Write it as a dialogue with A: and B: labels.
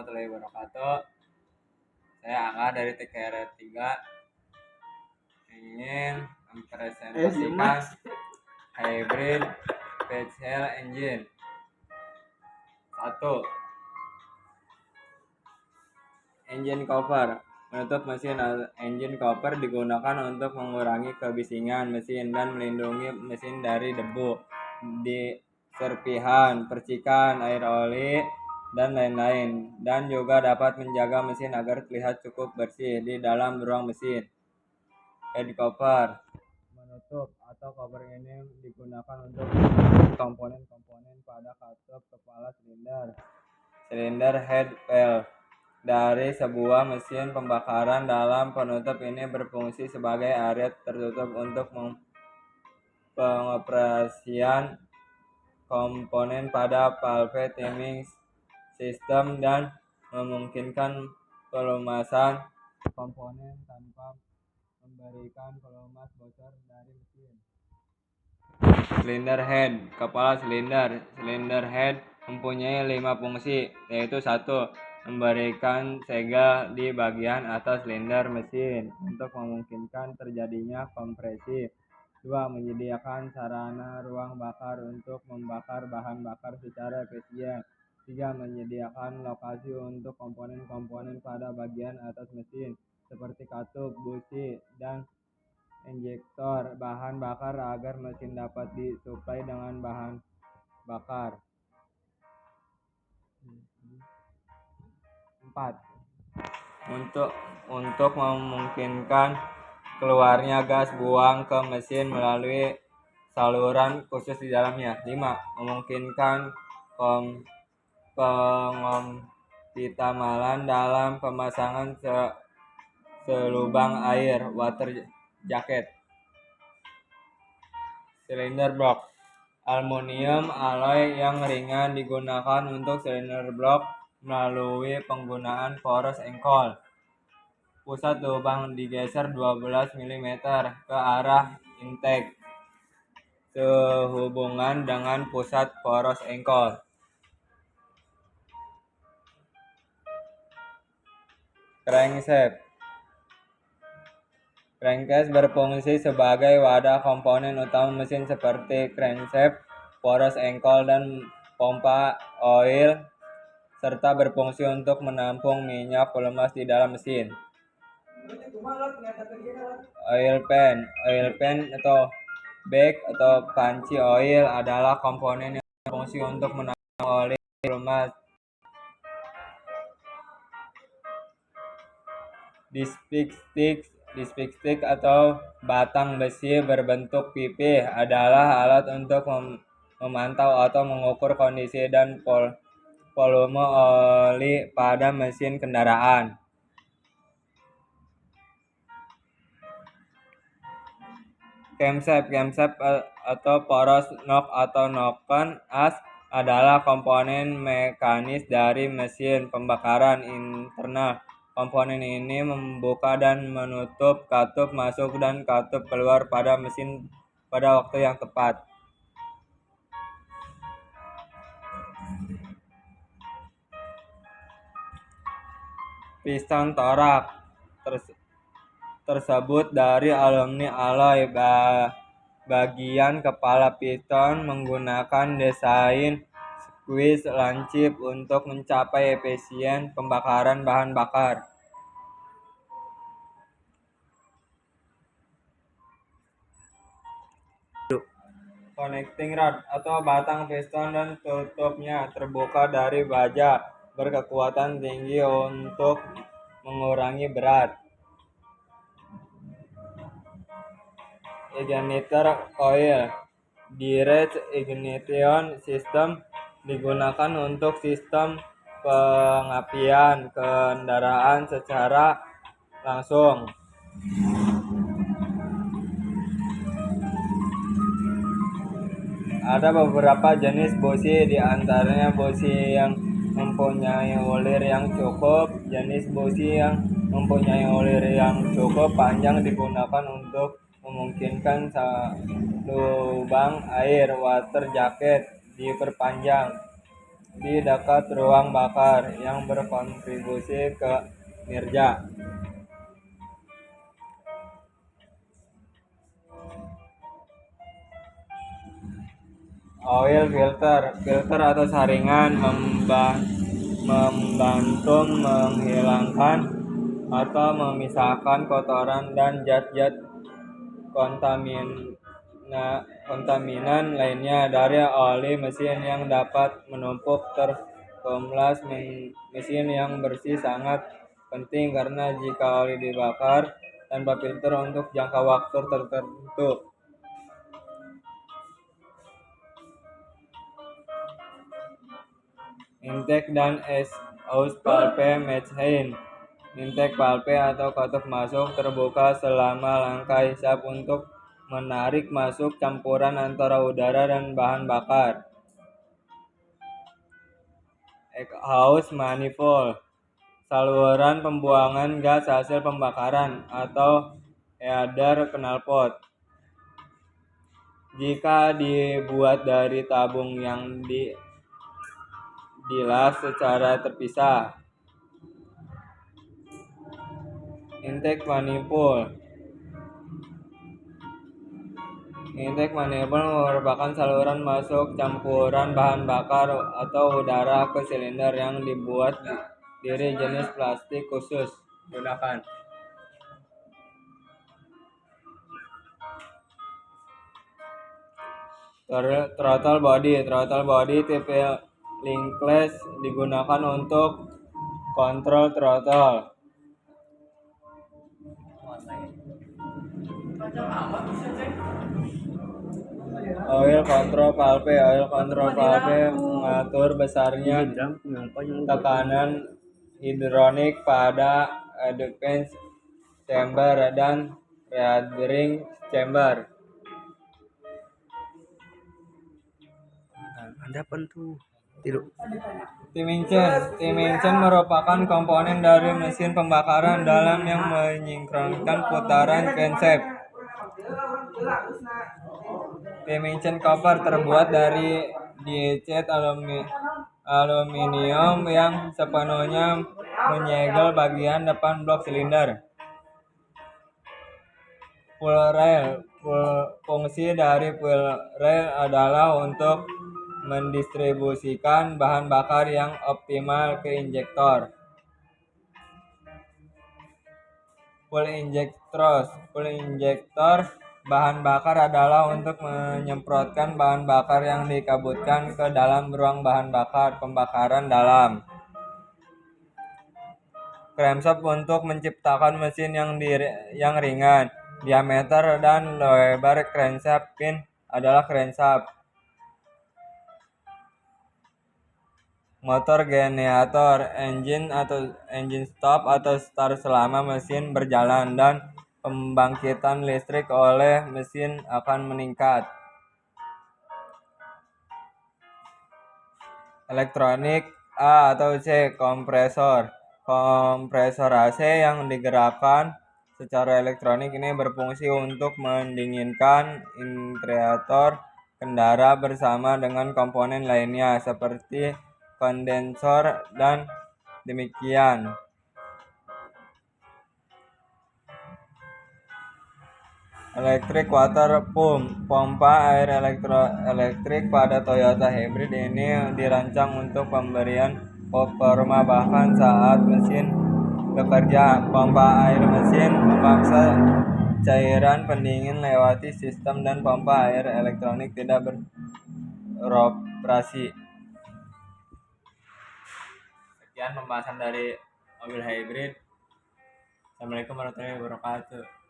A: warahmatullahi wabarakatuh. Saya Angga dari TKR 3 ingin mempresentasikan hybrid fuel cell engine. 1. Engine cover. Menutup mesin. Engine cover digunakan untuk mengurangi kebisingan mesin dan melindungi mesin dari debu, serpihan, percikan, air oli, dan lain-lain, dan juga dapat menjaga mesin agar terlihat cukup bersih di dalam ruang mesin. Head cover. Menutup atau cover ini digunakan untuk menutup komponen-komponen pada katup kepala silinder head valve dari sebuah mesin pembakaran. Dalam penutup ini berfungsi sebagai area tertutup untuk pengoperasian komponen pada valve timing system dan memungkinkan pelumasan komponen tanpa memberikan pelumas bocor dari mesin. Cylinder head. Kepala silinder. Cylinder head mempunyai 5 fungsi, yaitu 1. Memberikan segel di bagian atas silinder mesin untuk memungkinkan terjadinya kompresi. 2. Menyediakan sarana ruang bakar untuk membakar bahan bakar secara efisien. 3. Menyediakan lokasi untuk komponen-komponen pada bagian atas mesin seperti katup, busi, dan injektor bahan bakar agar mesin dapat disuplai dengan bahan bakar. 4. Untuk memungkinkan keluarnya gas buang ke mesin melalui saluran khusus di dalamnya. 5. Memungkinkan pengoptimalan dalam pemasangan selubang air water jacket. Cylinder block. Aluminium alloy yang ringan digunakan untuk cylinder block melalui penggunaan poros engkol. Pusat lubang digeser 12 mm ke arah intake sehubungan dengan pusat poros engkol. Crankshaft. Crankcase berfungsi sebagai wadah komponen utama mesin seperti crankshaft, poros engkol, dan pompa oil, serta berfungsi untuk menampung minyak pelumas di dalam mesin. Oil pan. Oil pan atau bag atau panci oil adalah komponen yang berfungsi untuk menampung oli pelumas. Dipstick stick atau batang besi berbentuk pipih adalah alat untuk memantau atau mengukur kondisi dan volume oli pada mesin kendaraan. Camshaft atau poros knob atau knocken as adalah komponen mekanis dari mesin pembakaran internal. Komponen ini membuka dan menutup katup masuk dan katup keluar pada mesin pada waktu yang tepat. Piston torak tersebut dari alumni alloy. Bagian kepala piston menggunakan desain squeeze lancip untuk mencapai efisien pembakaran bahan bakar. Connecting rod atau batang piston dan tutupnya terbuka dari baja berkekuatan tinggi untuk mengurangi berat. Ignitor coil. Direct ignition system digunakan untuk sistem pengapian kendaraan secara langsung. Ada beberapa jenis busi, di antaranya busi yang mempunyai ulir yang cukup. Jenis busi yang mempunyai ulir yang cukup panjang digunakan untuk memungkinkan lubang air water jacket diperpanjang. di dekat ruang bakar yang berkontribusi ke kinerja. Oil filter, filter atau saringan membantu menghilangkan atau memisahkan kotoran dan zat-zat kontaminan lainnya dari oli mesin yang dapat menumpuk terkumpul. Mesin yang bersih sangat penting karena jika oli dibakar tanpa filter untuk jangka waktu tertentu, intake dan auspalpe methane. Intake valve atau katup masuk terbuka selama langkah hisap untuk menarik masuk campuran antara udara dan bahan bakar. Exhaust manifold, saluran pembuangan gas hasil pembakaran atau header knalpot. Jika dibuat dari tabung yang dilas secara terpisah. Intake manifold. Intake manifold merupakan saluran masuk campuran bahan bakar atau udara ke silinder yang dibuat dari jenis plastik khusus gunakan. Throttle body tipe linkless digunakan untuk kontrol throttle. Oil control valve mengatur besarnya tekanan hidrolik pada advance chamber dan readering chamber. Steam engine merupakan komponen dari mesin pembakaran dalam yang menyinkronkan putaran crankshaft. Steam engine cover terbuat dari die-cast aluminium yang sepenuhnya menyegel bagian depan blok silinder. Fuel rail. Fungsi dari fuel rail adalah untuk mendistribusikan bahan bakar yang optimal ke injektor. Fuel injektor bahan bakar adalah untuk menyemprotkan bahan bakar yang dikabutkan ke dalam ruang bahan bakar pembakaran dalam. Crankshaft untuk menciptakan mesin yang ringan. Diameter dan lebar crankshaft pin adalah crankshaft. Motor generator, engine stop atau start selama mesin berjalan dan pembangkitan listrik oleh mesin akan meningkat. Elektronik A atau C, kompresor. Kompresor AC yang digerakkan secara elektronik ini berfungsi untuk mendinginkan interior kendara bersama dengan komponen lainnya seperti kondensor dan demikian. Electric water pump, pompa air elektrik pada Toyota Hybrid ini dirancang untuk pemberian performa bahkan saat mesin bekerja. Pompa air mesin memaksa cairan pendingin lewati sistem dan pompa air elektronik tidak beroperasi. Sekian pembahasan dari mobil hybrid. Assalamualaikum warahmatullahi wabarakatuh.